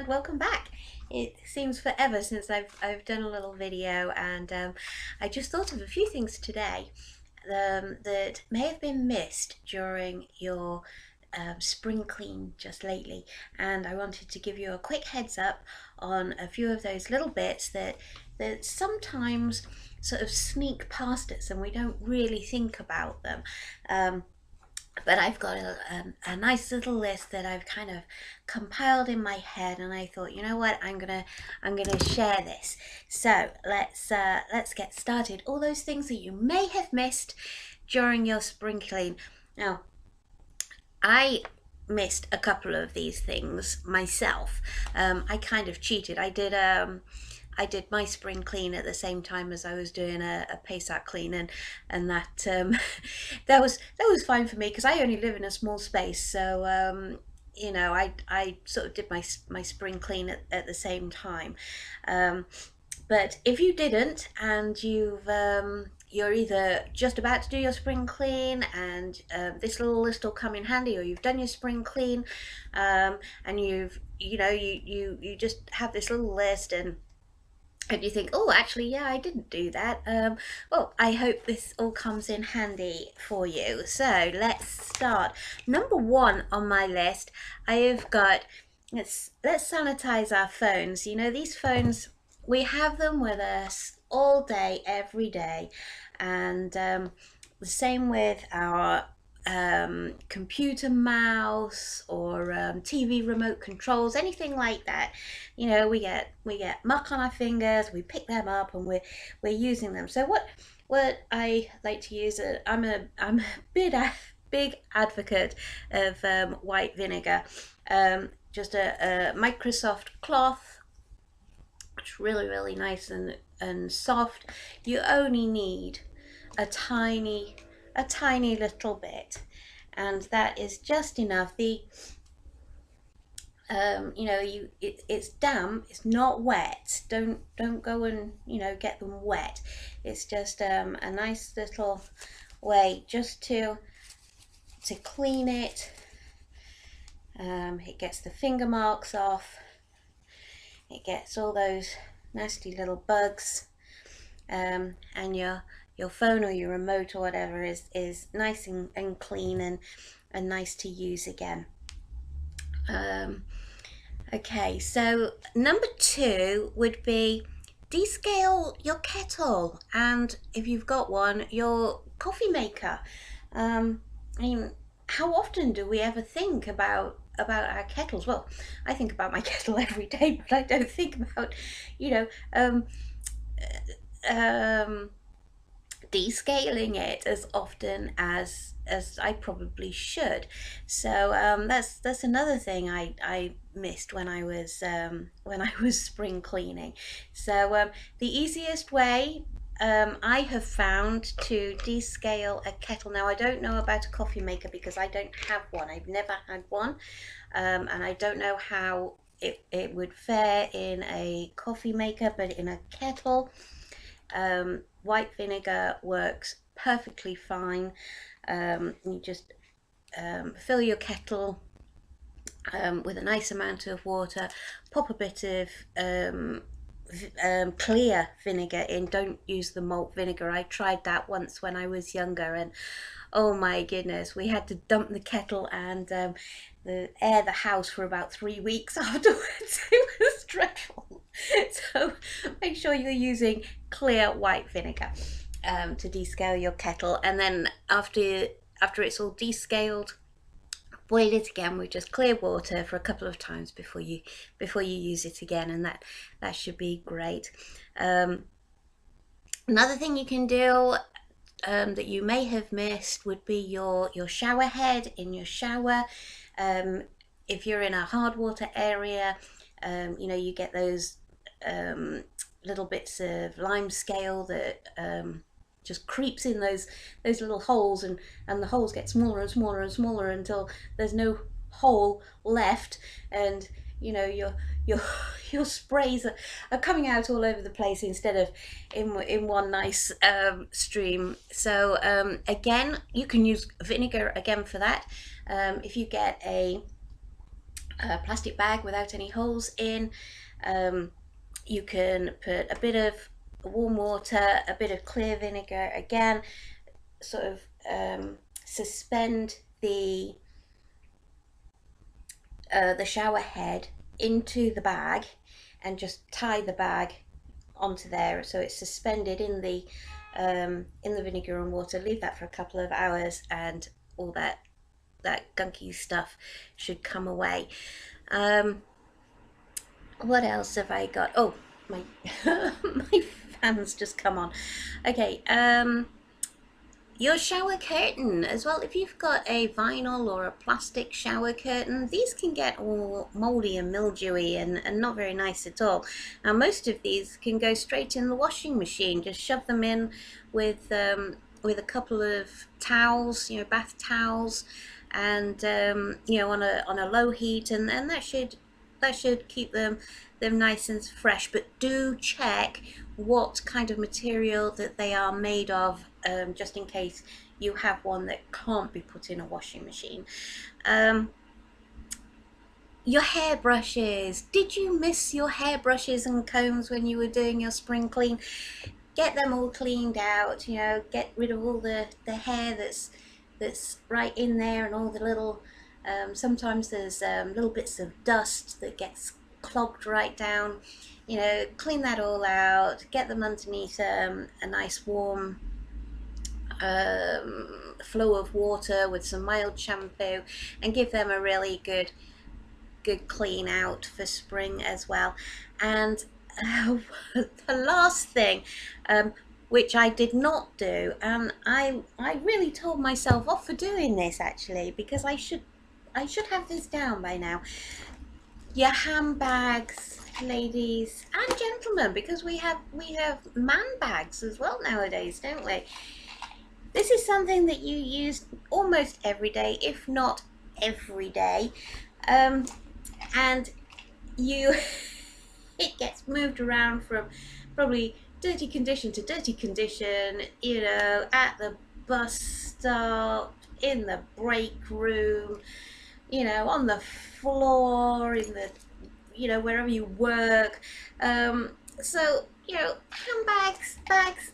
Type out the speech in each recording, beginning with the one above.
welcome back. It seems forever since I've done a little video, and I just thought of a few things today that may have been missed during your spring clean just lately, and I wanted to give you a quick heads up on a few of those little bits that sometimes sort of sneak past us and we don't really think about them. But I've got a nice little list that I've kind of compiled in my head, and I thought, you know what, I'm gonna share this. So let's get started. All those things that you may have missed during your spring clean. Now, I missed a couple of these things myself. I kind of cheated. I did my spring clean at the same time as I was doing a Pesach clean, and that that was fine for me because I only live in a small space. So you know, I sort of did my spring clean at the same time. But if you didn't, and you're either just about to do your spring clean and this little list will come in handy, or you've done your spring clean, and you just have this little list, and you think, oh, actually, yeah, I didn't do that. Well, I hope this all comes in handy for you. So let's start. Number one on my list, I have got, let's sanitize our phones. You know, these phones, we have them with us all day, every day. And the same with our computer mouse or TV remote controls, anything like that. You know, we get muck on our fingers, we pick them up, and we're using them. So what I like to use, I'm a big advocate of white vinegar. Just a Microsoft cloth. It's really nice and soft. You only need a tiny little bit, and that is just enough. The you know, it's damp, it's not wet. Don't go and, you know, get them wet. It's just a nice little way just to clean it. It gets the finger marks off, it gets all those nasty little bugs, and your phone or your remote or whatever is nice and clean and nice to use again. Okay, so number two would be descale your kettle, and if you've got one, your coffee maker. I mean, how often do we ever think about our kettles? Well, I think about my kettle every day, but I don't think about, you know, descaling it as often as I probably should. So that's another thing I missed when I was spring cleaning. So the easiest way I have found to descale a kettle. Now, I don't know about a coffee maker because I don't have one. I've never had one, and I don't know how it would fare in a coffee maker, but in a kettle, white vinegar works perfectly fine. You just fill your kettle with a nice amount of water, pop a bit of clear vinegar in. Don't use the malt vinegar. I tried that once when I was younger, and oh my goodness, we had to dump the kettle and air the house for about 3 weeks afterwards. It was dreadful. So make sure you're using clear white vinegar to descale your kettle, and then after it's all descaled, boil it again with just clear water for a couple of times before you use it again, and that should be great. Another thing you can do that you may have missed would be your shower head in your shower. If you're in a hard water area, you know, you get those little bits of lime scale that just creeps in those little holes, and the holes get smaller and smaller and smaller until there's no hole left, and you know, your sprays are coming out all over the place instead of in one nice stream. So again, you can use vinegar again for that. If you get a a plastic bag without any holes in. You can put a bit of warm water, a bit of clear vinegar, again, sort of suspend the shower head into the bag and just tie the bag onto there so it's suspended in the vinegar and water. Leave that for a couple of hours and all that gunky stuff should come away. What else have I got? Oh, my my fan's just come on. Okay, your shower curtain as well. If you've got a vinyl or a plastic shower curtain, these can get all moldy and mildewy and not very nice at all. Now most of these can go straight in the washing machine. Just shove them in with a couple of towels, bath towels, and on a low heat, and that should keep them nice and fresh. But do check what kind of material that they are made of, just in case you have one that can't be put in a washing machine. Your hairbrushes. Did you miss your hairbrushes and combs when you were doing your spring clean? Get them all cleaned out, get rid of all the hair that's right in there, and all the little sometimes there's little bits of dust that gets clogged right down. Clean that all out, get them underneath a nice warm flow of water with some mild shampoo, and give them a really good clean out for spring as well. And the last thing, which I did not do, and I really told myself off for doing this actually, because I should have this down by now. Your handbags, ladies and gentlemen, because we have man bags as well nowadays, don't we? This is something that you use almost every day, if not every day, and you it gets moved around from probably dirty condition to dirty condition, at the bus stop, in the break room, on the floor, in the, wherever you work. So, handbags, bags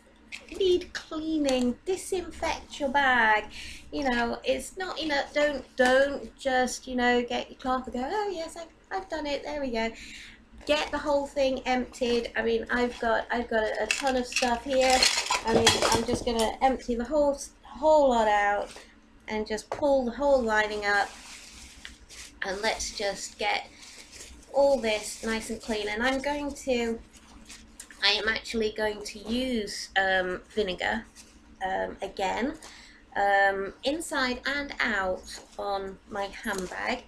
need cleaning. Disinfect your bag. It's not, don't just, get your cloth and go, oh yes, I've done it, there we go. Get the whole thing emptied. I mean, I've got a ton of stuff here. I mean, I'm just gonna empty the whole lot out and just pull the whole lining up, and let's just get all this nice and clean. And I am actually going to use vinegar again, inside and out on my handbag,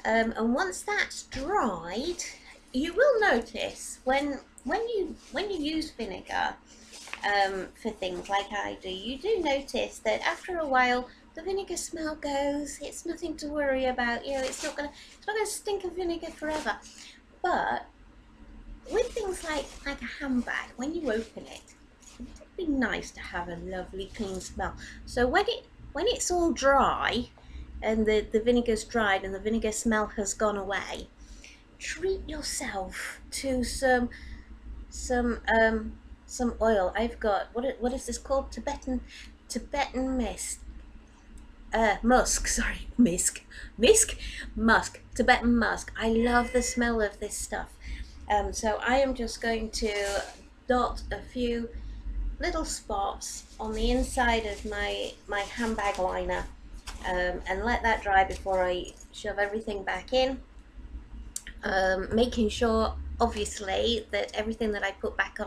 and once that's dried, you will notice when you use vinegar for things like I do, you do notice that after a while the vinegar smell goes. It's nothing to worry about. It's not gonna stink of vinegar forever. But with things like a handbag, when you open it, it'd be nice to have a lovely clean smell. So when it's all dry and the vinegar's dried and the vinegar smell has gone away, treat yourself to some oil. I've got what is this called? Tibetan mist. Musk, sorry, musk, Tibetan musk. I love the smell of this stuff. So I am just going to dot a few little spots on the inside of my handbag liner, and let that dry before I shove everything back in. Making sure, obviously, that everything that I put back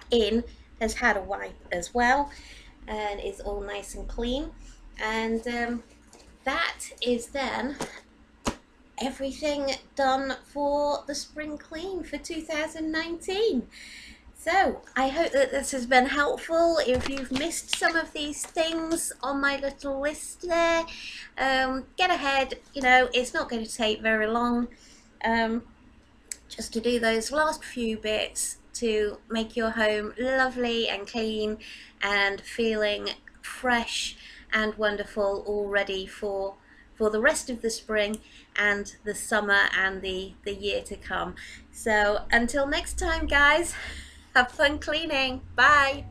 in has had a wipe as well and is all nice and clean. And that is then everything done for the spring clean for 2019. So I hope that this has been helpful. If you've missed some of these things on my little list there, get ahead. It's not going to take very long, just to do those last few bits to make your home lovely and clean and feeling fresh and wonderful, all ready for for the rest of the spring and the summer and the year to come. So until next time, guys, have fun cleaning. Bye.